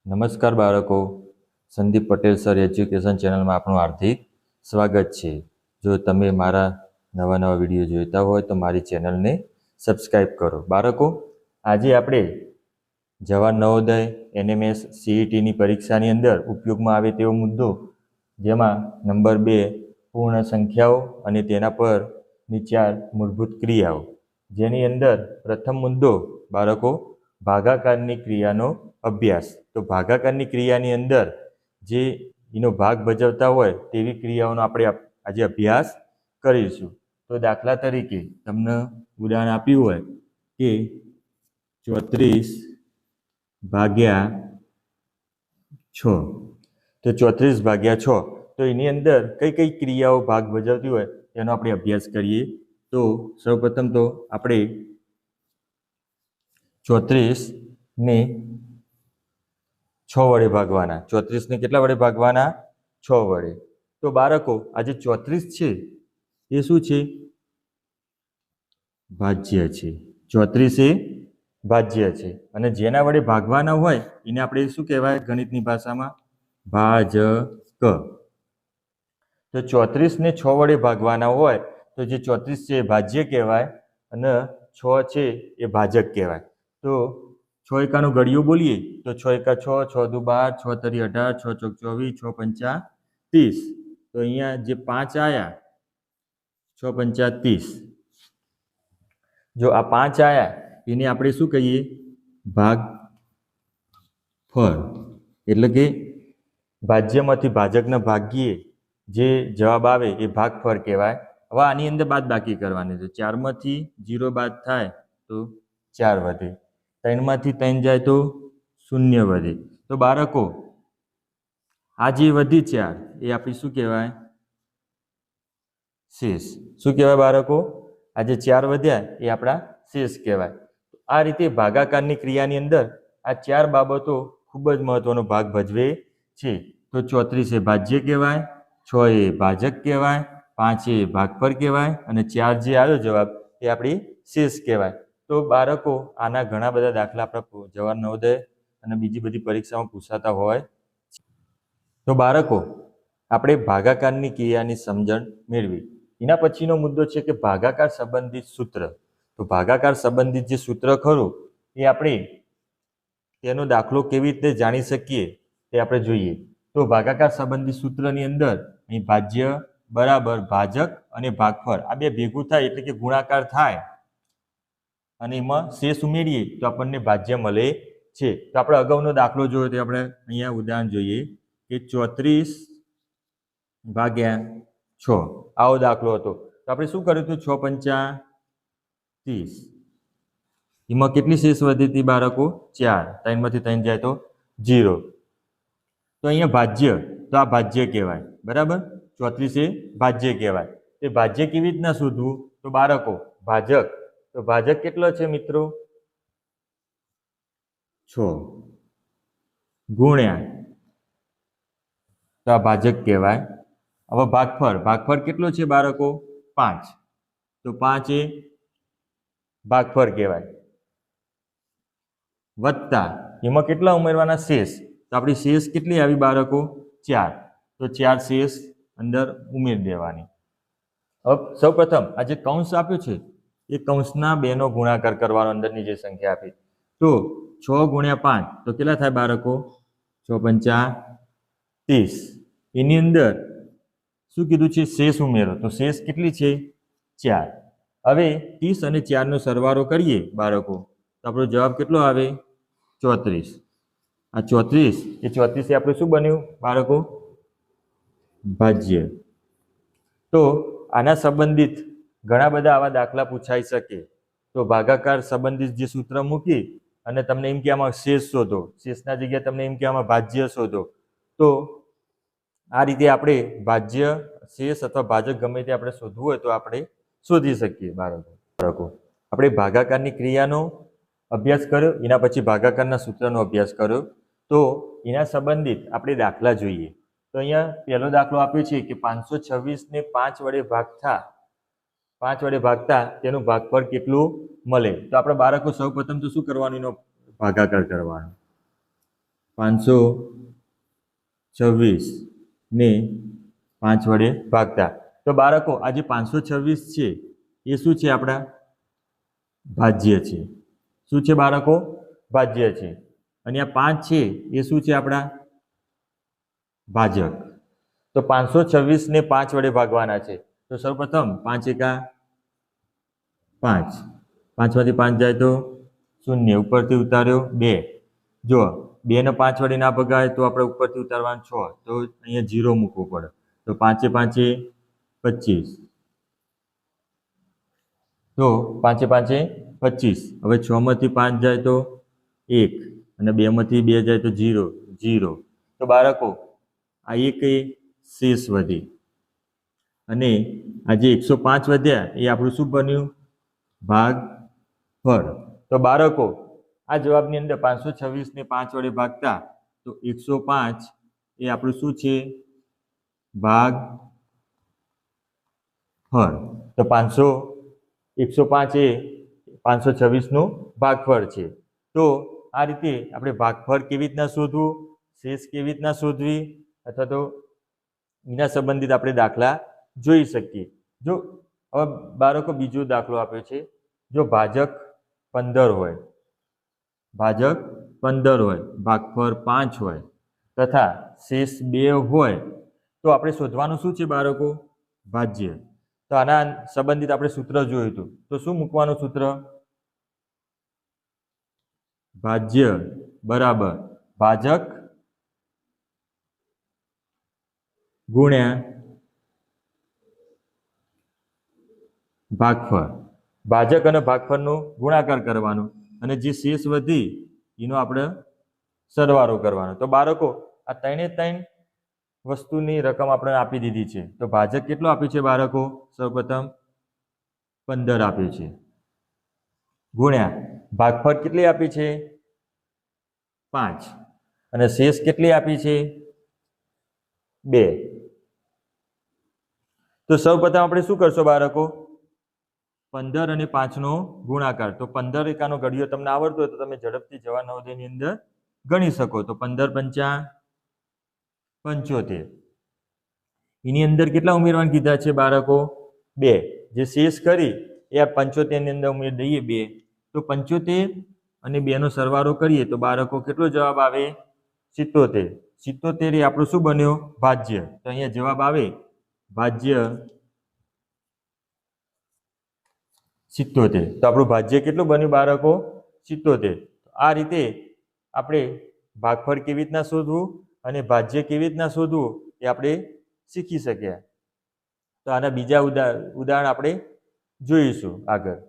નમસ્કાર બાળકો, Sandeep Patel sir education ચેનલમાં આપનું હાર્દિક સ્વાગત છે. જો તમે મારા નવા વિડીયો જોઈતા હોય તો મારી ચેનલને સબસ્ક્રાઈબ કરો. બાળકો, આજે આપણે જવાહર નવોદય NMS CETની પરીક્ષાની અંદર ઉપયોગમાં આવે તેવો મુદ્દો, જેમાં નંબર 2 પૂર્ણ સંખ્યાઓ અને તેના પરની 4 મૂળભૂત ક્રિયાઓ, જેની અંદર પ્રથમ મુદ્દો બાળકો ભાગાકારની ક્રિયાનો અભ્યાસ. તો ભાગાકારની ક્રિયાની અંદર જે એનો ભાગ ભજવતા હોય તેવી ક્રિયાઓનો આપણે આજે અભ્યાસ કરીશું. તો દાખલા તરીકે તમને ઉદાહરણ આપ્યું હોય કે 34 ભાગ્યા 6. તો 34 ભાગ્યા 6, તો એની અંદર કઈ કઈ ક્રિયાઓ ભાગ ભજવતી હોય તેનો આપણે અભ્યાસ કરીએ. તો સૌપ્રથમ તો આપણે 34 ને 6 વડે ભાગવાના. 34 ને કેટલા વડે ભાગવાના? 6 વડે. તો બાળકો, આ જે 34 છે એ શું છે? ભાજ્ય છે. 34 એ ભાજ્ય છે, અને જેના વડે ભાગવાના હોય એને આપણે શું કહેવાય ગણિતની ભાષામાં? ભાજક. તો 34 ને 6 વડે ભાગવાના હોય તો જે 34 છે એ ભાજ્ય કહેવાય અને 6 છે એ ભાજક કહેવાય. તો 6 એકાનો ઘડિયો બોલીએ તો 6 એકા 6, 6 દુ 12, 6 તરી 18, 6 ચોક 24, 6 પંચા 30. તો અહીંયા જે 5 આયા, 6 પંચા 30. જો આ 5 આયા એને આપણે શું કહીએ? ભાગફળ. એટલે કે ભાજ્યમાંથી ભાજકને ભાગીએ જે જવાબ આવે એ ભાગફળ કહેવાય. હવે આની અંદર બાદબાકી કરવાની છે. 4 માંથી 0 બાદ થાય તો 4 વધે, 3 માંથી 3 જાય તો 0 વધે. તો બાળકો, આ જે વધી 4 એ આપણી શું કહેવાય? શેષ. શું કહેવાય બાળકો? આ જે 4 વધ્યા એ આપણા શેષ કહેવાય. આ રીતે ભાગાકારની ક્રિયાની અંદર આ 4 બાબતો ખૂબ જ મહત્વનો ભાગ ભજવે છે. તો 34 એ ભાજ્ય કહેવાય, 6 એ ભાજક કહેવાય, 5 એ ભાગફળ કહેવાય અને 4 જે આવ્યો જવાબ એ આપણી શેષ કહેવાય. તો બાળકો, આના ઘણા બધા દાખલા આપણા જવાહર નવોદય અને બીજી બધી પરીક્ષામાં પૂછાતા હોય. તો બાળકો, આપણે ભાગાકારની ક્રિયાની સમજણ મેળવી. એના પછીનો મુદ્દો છે કે ભાગાકાર સંબંધિત સૂત્ર. તો ભાગાકાર સંબંધિત જે સૂત્ર ખરું એ આપણે તેનો દાખલો કેવી રીતે જાણી શકીએ તે આપણે જોઈએ. તો ભાગાકાર સંબંધિત સૂત્રની અંદર અહીં ભાજ્ય બરાબર ભાજક અને ભાગફળ આ બે ભેગું થાય એટલે કે ગુણાકાર થાય અને એમાં શેષ ઉમેરીએ તો આપણને ભાજ્ય મળે છે. તો આપણે અગાઉનો દાખલો જોયો તો આપણે અહીંયા ઉદાહરણ જોઈએ કે 34 ભાગ્યા 6 આવો દાખલો હતો. તો આપણે શું કર્યું હતું? 6 પંચા 30. એમાં કેટલી શેષ વધી હતી બાળકો? 4. 3 માંથી 3 જાય તો 0. તો અહીંયા ભાજ્ય, તો આ ભાજ્ય કહેવાય. બરાબર? 34 એ ભાજ્ય કહેવાય. એ ભાજ્ય કેવી રીતના શોધવું? તો બાળકો, ભાજક, તો ભાજક કેટલો છે મિત્રો? 6 ગુણ્યા, તો આ ભાજક કહેવાય. હવે ભાગફળ, ભાગફળ કેટલો છે બાળકો? 5. તો 5 એ ભાગફળ કહેવાય. વત્તા એમાં કેટલા ઉમેરવાના? શેષ. તો આપણી શેષ કેટલી આવી બાળકો? 4. તો 4 શેષ અંદર ઉમેરી દેવાની. હવે સૌપ્રથમ આ જે કૌંસ આપ્યો છે એ કૌંસના 2 નો ગુણાકાર કરવાનો, અંદરની જે સંખ્યા આપી. તો 6 ગુણ્યા 5 તો કેટલા થાય બાળકો? 6 પંચા 30. એની અંદર શું કીધું છે? શેષ ઉમેરો. તો શેષ કેટલી છે? 4. હવે 30 અને 4 નો સરવાળો કરીએ બાળકો તો આપણો જવાબ કેટલો આવે? 34. આ 34 એ 34 એ આપણે શું બન્યું બાળકો? ભાજ્ય. તો આના સંબંધિત ઘણા બધા આવા દાખલા પૂછાઈ શકે. તો ભાગાકાર સંબંધિત જે સૂત્ર મૂકી અને તમને એમ કે આમાં શેષ શોધો, શેષના જગ્યાએ તમને એમ કે આમાં ભાજ્ય શોધો. તો આ રીતે આપણે ભાજ્ય, શેષ અથવા ભાજક ગમે તે આપણે શોધવું હોય તો આપણે શોધી શકીએ બાળકો. આપણે ભાગાકારની ક્રિયાનો અભ્યાસ કર્યો, એના પછી ભાગાકારના સૂત્રનો અભ્યાસ કર્યો. તો એના સંબંધિત આપણે દાખલા જોઈએ. તો અહીંયા પહેલો દાખલો આપ્યો છે કે 526 ને 5 વડે ભાગતા તેનું ભાગફળ કેટલું મળે? તો આપણે બાળકો સૌપ્રથમ તો શું કરવાનું? એનો ભાગાકાર કરવાનો. 526 ને 5 વડે ભાગતા. તો બાળકો આ જે 526 છે એ શું છે? આપણા ભાજ્ય છે. શું છે બાળકો? ભાજ્ય છે. અને આ 5 છે એ શું છે? આપણા ભાજક. તો 526 ને 5 વડે ભાગવાના છે. તો સૌપ્રથમ 5 એકા 5, 5 માંથી 5 જાય તો 0, ઉપરથી ઉતાર્યો 2. જો 2 ને 5 વડે ના ભગાય તો આપણે ઉપરથી ઉતારવાનું 6, તો અહીંયા 0 મૂકવો પડે. તો 5 એ 5 એ 25. તો 5 એ 5 એ 25. હવે 6 માંથી 5 જાય તો 1 અને 2 માંથી 2 જાય તો 0, 0. તો બાળકો આ એક એ શેષ વધી અને આ જે 105 વધ્યા એ આપણું શું બન્યું? ભાગફળ. તો બાળકો આ જવાબની અંદર 526 ને 5 વડે ભાગતા તો 105 એ આપણું શું છે? ભાગફળ. તો 105 એ 526 નું ભાગફળ છે. તો આ રીતે આપણે ભાગફળ કેવી રીતના શોધવું, શેષ કેવી રીતના શોધવી, અથવા તો એના સંબંધિત આપણે દાખલા જોઈ શકીએ. જો હવે બાળકો બીજો દાખલો આપ્યો છે. જો ભાજક 15 હોય, ભાજક 15 હોય, ભાગફળ 5 હોય તથા શેષ 2 હોય તો આપણે શોધવાનું શું છે બાળકો? ભાજ્ય. તો આના સંબંધિત આપણે સૂત્ર જોયું હતું. તો શું મૂકવાનું સૂત્ર? ભાજ્ય બરાબર ભાજક ગુણ્યા ભાગફળ. ભાજક અને ભાગફળનો ગુણાકાર કરવાનો અને જે શેષ વધી એનો આપણે સરવાળો કરવાનો. તો બાળકો આ 3 વસ્તુની રકમ આપણે આપી દીધી છે. તો ભાજક કેટલો આપ્યું છે બાળકો? સૌપ્રથમ 15 આપ્યું છે, ગુણ્યા ભાગફળ કેટલી આપી છે? 5. અને શેષ કેટલી આપી છે? 2. તો સૌપ્રથમ આપણે શું કરશો બાળકો? 15 અને 5 નો ગુણાકાર. તો 15 એકાનો ઘડિયો તમને આવડતો હોય તો તમે ઝડપથી જવાહર નવોદયની અંદર ગણી શકો. તો 15 પંચા 75. એની અંદર કેટલા ઉમેરવાનું કીધા છે બાળકો? 2. જે શેષ કરી એ આ 75 ની અંદર ઉમેરી દઈએ 2. તો 75 અને 2 નો સરવાળો કરીએ તો બાળકો કેટલો જવાબ આવે? 77. 77 એ આપણું શું બન્યો? ભાજ્ય. તો અહીંયા જવાબ આવે ભાજ્ય 77. તો આપણું ભાજ્ય કેટલું બન્યું બાળકો? 77. આ રીતે આપણે ભાગફળ કેવી રીતના શોધવું અને ભાજ્ય કેવી રીતના શોધવું એ આપણે શીખી શક્યા. તો આના બીજા ઉદાહરણ આપણે જોઈશું આગળ.